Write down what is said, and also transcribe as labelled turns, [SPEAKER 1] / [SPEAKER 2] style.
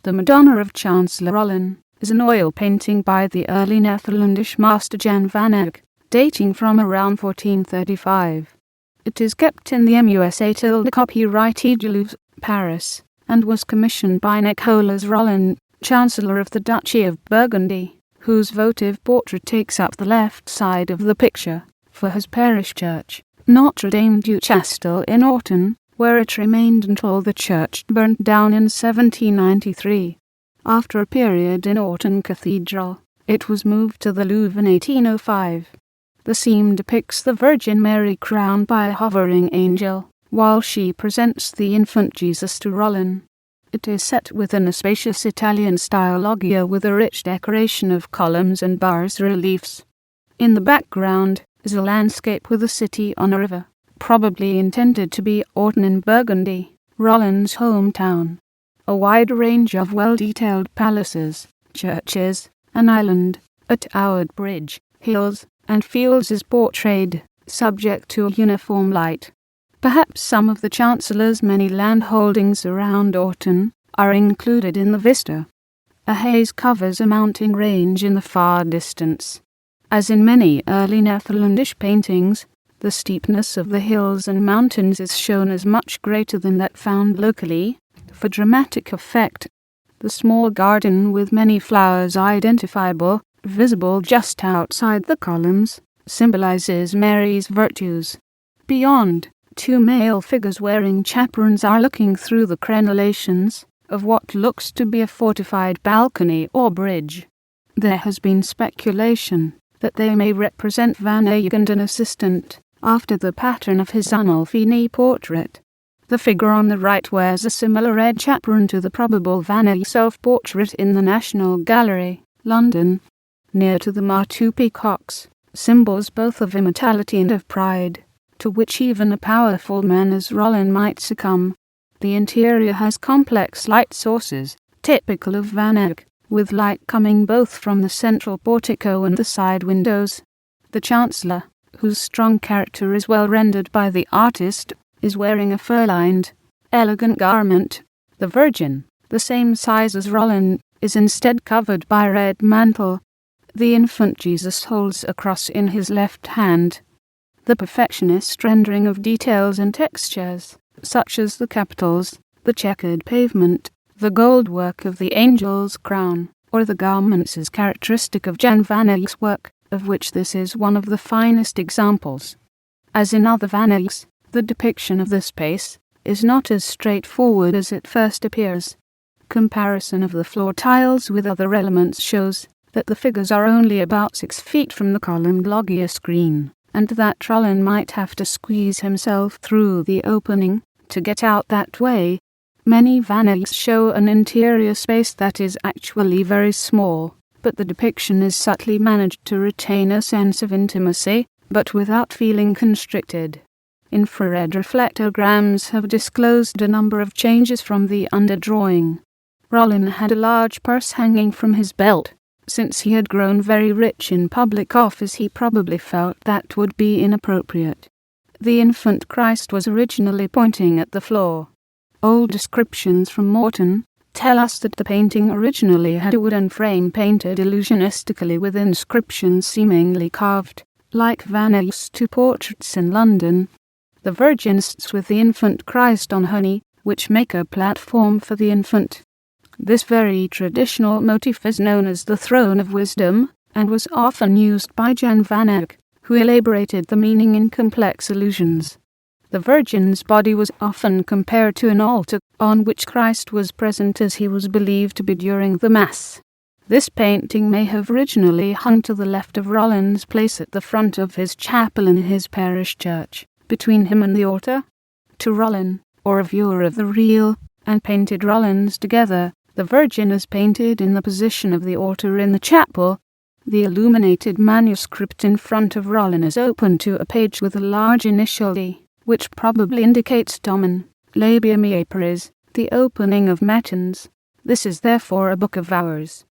[SPEAKER 1] The Madonna of Chancellor Rolin is an oil painting by the early Netherlandish master Jan van Eyck, dating from around 1435. It is kept in the Musée copyrighted du Louvre, Paris, and was commissioned by Nicolas Rolin, Chancellor of the Duchy of Burgundy, whose votive portrait takes up the left side of the picture, for his parish church, Notre-Dame-du-Chastel in Autun, where it remained until the church burnt down in 1793. After a period in Autun Cathedral, it was moved to the Louvre in 1805. The scene depicts the Virgin Mary crowned by a hovering angel, while she presents the infant Jesus to Rolin. It is set within a spacious Italian-style loggia with a rich decoration of columns and bas-reliefs. In the background is a landscape with a city on a river, probably intended to be Autun in Burgundy, Rolin's hometown. A wide range of well-detailed palaces, churches, an island, a towered bridge, hills, and fields is portrayed, subject to a uniform light. Perhaps some of the Chancellor's many landholdings around Autun are included in the vista. A haze covers a mountain range in the far distance. As in many early Netherlandish paintings, the steepness of the hills and mountains is shown as much greater than that found locally. For dramatic effect, the small garden with many flowers identifiable, visible just outside the columns, symbolizes Mary's virtues. Beyond, two male figures wearing chaperons are looking through the crenellations of what looks to be a fortified balcony or bridge. There has been speculation that they may represent Van Eyck and an assistant, after the pattern of his Arnolfini portrait. The figure on the right wears a similar red chaperon to the probable Van Eyck self-portrait in the National Gallery, London. Near to them are two peacocks, symbols both of immortality and of pride, to which even a powerful man as Rolin might succumb. The interior has complex light sources, typical of Van Eyck, with light coming both from the central portico and the side windows. The Chancellor, whose strong character is well rendered by the artist, is wearing a fur-lined, elegant garment. The Virgin, the same size as Rolin, is instead covered by a red mantle. The infant Jesus holds a cross in his left hand. The perfectionist rendering of details and textures, such as the capitals, the checkered pavement, the gold work of the angel's crown, or the garments is characteristic of Jan van Eyck's work, of which this is one of the finest examples. As in other Van Eyck's, the depiction of the space is not as straightforward as it first appears. Comparison of the floor tiles with other elements shows that the figures are only about 6 feet from the columned loggia screen, and that Rolin might have to squeeze himself through the opening to get out that way. Many Van Eycks show an interior space that is actually very small, but the depiction is subtly managed to retain a sense of intimacy, but without feeling constricted. Infrared reflectograms have disclosed a number of changes from the underdrawing. Rolin had a large purse hanging from his belt. Since he had grown very rich in public office, he probably felt that would be inappropriate. The infant Christ was originally pointing at the floor. Old descriptions from Autun tell us that the painting originally had a wooden frame painted illusionistically with inscriptions seemingly carved, like Van Eyck's two portraits in London. The Virgin sits with the infant Christ on her knee, which make a platform for the infant. This very traditional motif is known as the Throne of Wisdom, and was often used by Jan van Eyck, who elaborated the meaning in complex allusions. The Virgin's body was often compared to an altar, on which Christ was present as he was believed to be during the Mass. This painting may have originally hung to the left of Rolin's place at the front of his chapel in his parish church, between him and the altar. To Rolin, or a viewer of the real and painted Rolins together, the Virgin is painted in the position of the altar in the chapel. The illuminated manuscript in front of Rolin is open to a page with a large initial D, which probably indicates Domen, Labia Mea Paris, the opening of Matins. This is therefore a book of hours.